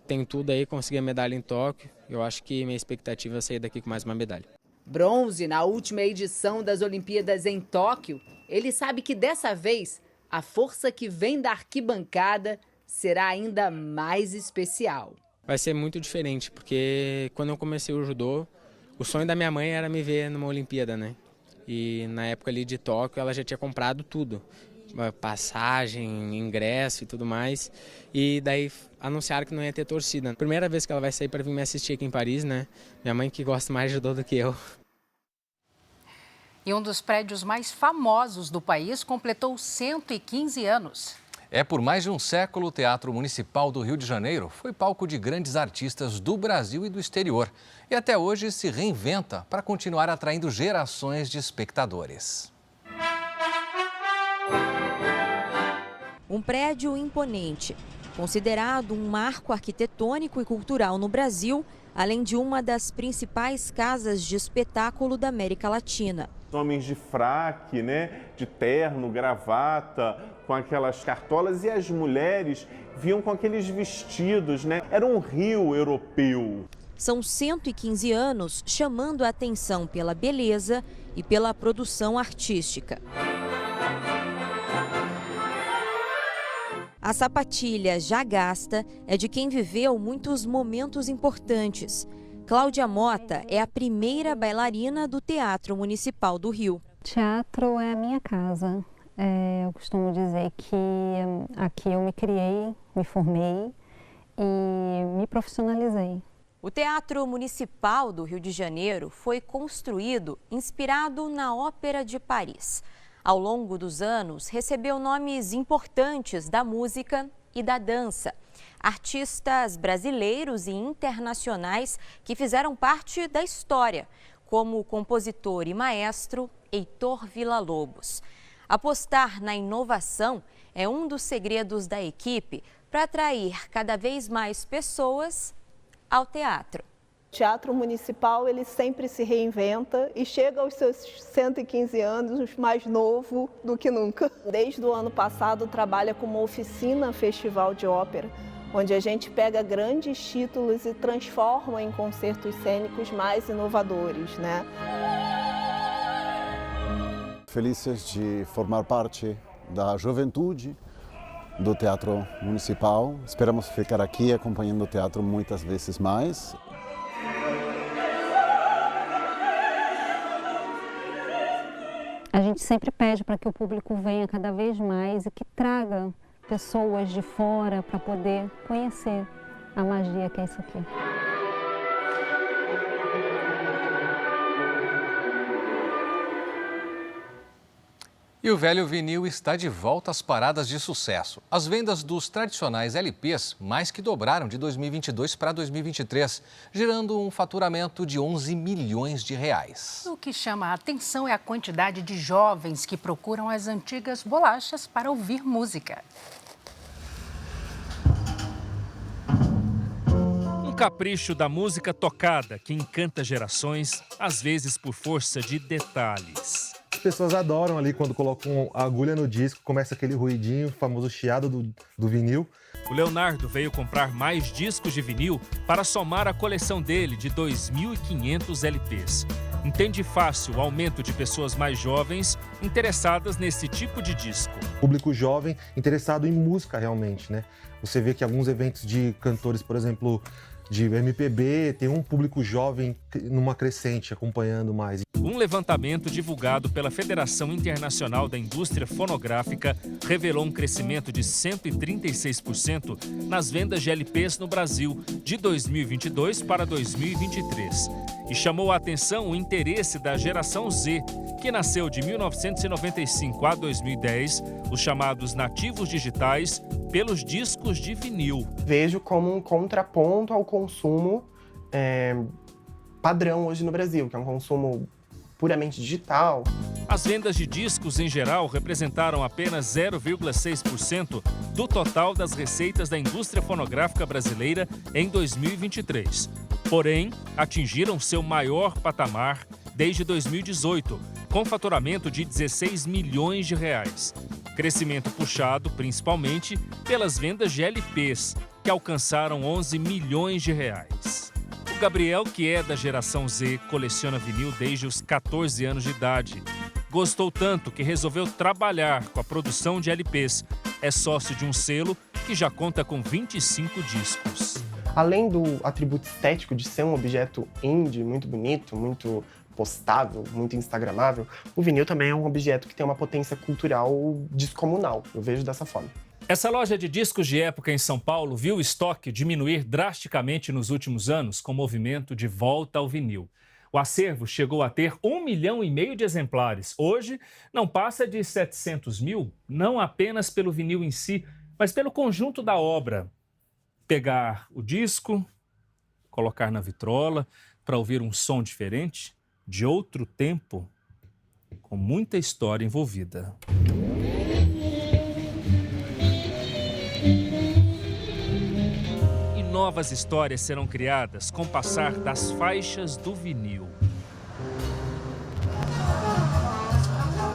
tem tudo aí, conseguir a medalha em Tóquio. Eu acho que minha expectativa é sair daqui com mais uma medalha. Bronze na última edição das Olimpíadas em Tóquio, ele sabe que dessa vez a força que vem da arquibancada será ainda mais especial. Vai ser muito diferente, porque quando eu comecei o judô, o sonho da minha mãe era me ver numa Olimpíada, né? E na época ali de Tóquio ela já tinha comprado tudo, passagem, ingresso e tudo mais. E daí anunciaram que não ia ter torcida. Primeira vez que ela vai sair para vir me assistir aqui em Paris, né? Minha mãe que gosta mais de judô do que eu. E um dos prédios mais famosos do país completou 115 anos. Por mais de um século, o Teatro Municipal do Rio de Janeiro foi palco de grandes artistas do Brasil e do exterior. E até hoje se reinventa para continuar atraindo gerações de espectadores. Um prédio imponente, considerado um marco arquitetônico e cultural no Brasil, além de uma das principais casas de espetáculo da América Latina. Homens de fraque, né, de terno, gravata, com aquelas cartolas, e as mulheres vinham com aqueles vestidos, né? Era um Rio europeu. São 115 anos chamando a atenção pela beleza e pela produção artística. A sapatilha já gasta é de quem viveu muitos momentos importantes. Cláudia Mota é a primeira bailarina do Teatro Municipal do Rio. Teatro é a minha casa. Eu costumo dizer que aqui eu me criei, me formei e me profissionalizei. O Teatro Municipal do Rio de Janeiro foi construído inspirado na Ópera de Paris. Ao longo dos anos, recebeu nomes importantes da música e da dança. Artistas brasileiros e internacionais que fizeram parte da história, como o compositor e maestro Heitor Villa-Lobos. Apostar na inovação é um dos segredos da equipe para atrair cada vez mais pessoas ao teatro. O Teatro Municipal ele sempre se reinventa e chega aos seus 115 anos mais novo do que nunca. Desde o ano passado trabalha como oficina festival de ópera, onde a gente pega grandes títulos e transforma em concertos cênicos mais inovadores, né? Felizes de formar parte da juventude do Teatro Municipal. Esperamos ficar aqui acompanhando o teatro muitas vezes mais. A gente sempre pede para que o público venha cada vez mais e que traga pessoas de fora para poder conhecer a magia que é isso aqui. E o velho vinil está de volta às paradas de sucesso. As vendas dos tradicionais LPs mais que dobraram de 2022 para 2023, gerando um faturamento de 11 milhões de reais. O que chama a atenção é a quantidade de jovens que procuram as antigas bolachas para ouvir música. Um capricho da música tocada que encanta gerações, às vezes por força de detalhes. As pessoas adoram ali quando colocam a agulha no disco, começa aquele ruidinho, o famoso chiado do vinil. O Leonardo veio comprar mais discos de vinil para somar a coleção dele de 2.500 LPs. Entende fácil o aumento de pessoas mais jovens interessadas nesse tipo de disco. Público jovem interessado em música realmente, né? Você vê que alguns eventos de cantores, por exemplo, de MPB, tem um público jovem numa crescente acompanhando mais. Um levantamento divulgado pela Federação Internacional da Indústria Fonográfica revelou um crescimento de 136% nas vendas de LPs no Brasil de 2022 para 2023. E chamou a atenção o interesse da geração Z, que nasceu de 1995 a 2010, os chamados nativos digitais, pelos discos de vinil. Vejo como um contraponto ao consumo padrão hoje no Brasil, que é um consumo puramente digital. As vendas de discos, em geral, representaram apenas 0,6% do total das receitas da indústria fonográfica brasileira em 2023. Porém, atingiram seu maior patamar desde 2018, com faturamento de 16 milhões de reais. Crescimento puxado principalmente pelas vendas de LPs, que alcançaram 11 milhões de reais. O Gabriel, que é da geração Z, coleciona vinil desde os 14 anos de idade. Gostou tanto que resolveu trabalhar com a produção de LPs. É sócio de um selo que já conta com 25 discos. Além do atributo estético de ser um objeto indie, muito bonito, muito postável, muito instagramável, o vinil também é um objeto que tem uma potência cultural descomunal. Eu vejo dessa forma. Essa loja de discos de época em São Paulo viu o estoque diminuir drasticamente nos últimos anos com o movimento de volta ao vinil. O acervo chegou a ter 1,5 milhão de exemplares. Hoje, não passa de 700 mil, não apenas pelo vinil em si, mas pelo conjunto da obra. Pegar o disco, colocar na vitrola para ouvir um som diferente, de outro tempo, com muita história envolvida. E novas histórias serão criadas com o passar das faixas do vinil.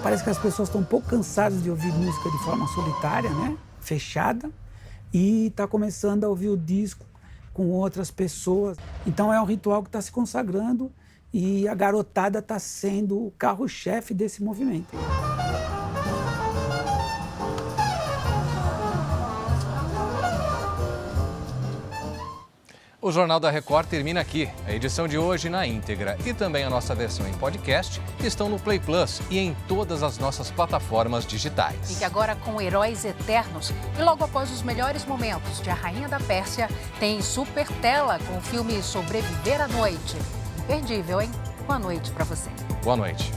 Parece que as pessoas estão um pouco cansadas de ouvir música de forma solitária, né? Fechada, e está começando a ouvir o disco com outras pessoas. Então é um ritual que está se consagrando e a garotada está sendo o carro-chefe desse movimento. O Jornal da Record termina aqui. A edição de hoje na íntegra e também a nossa versão em podcast estão no Play Plus e em todas as nossas plataformas digitais. Fique agora com Heróis Eternos e logo após os melhores momentos de A Rainha da Pérsia, tem Super Tela com o filme Sobreviver à Noite. Imperdível, hein? Boa noite para você. Boa noite.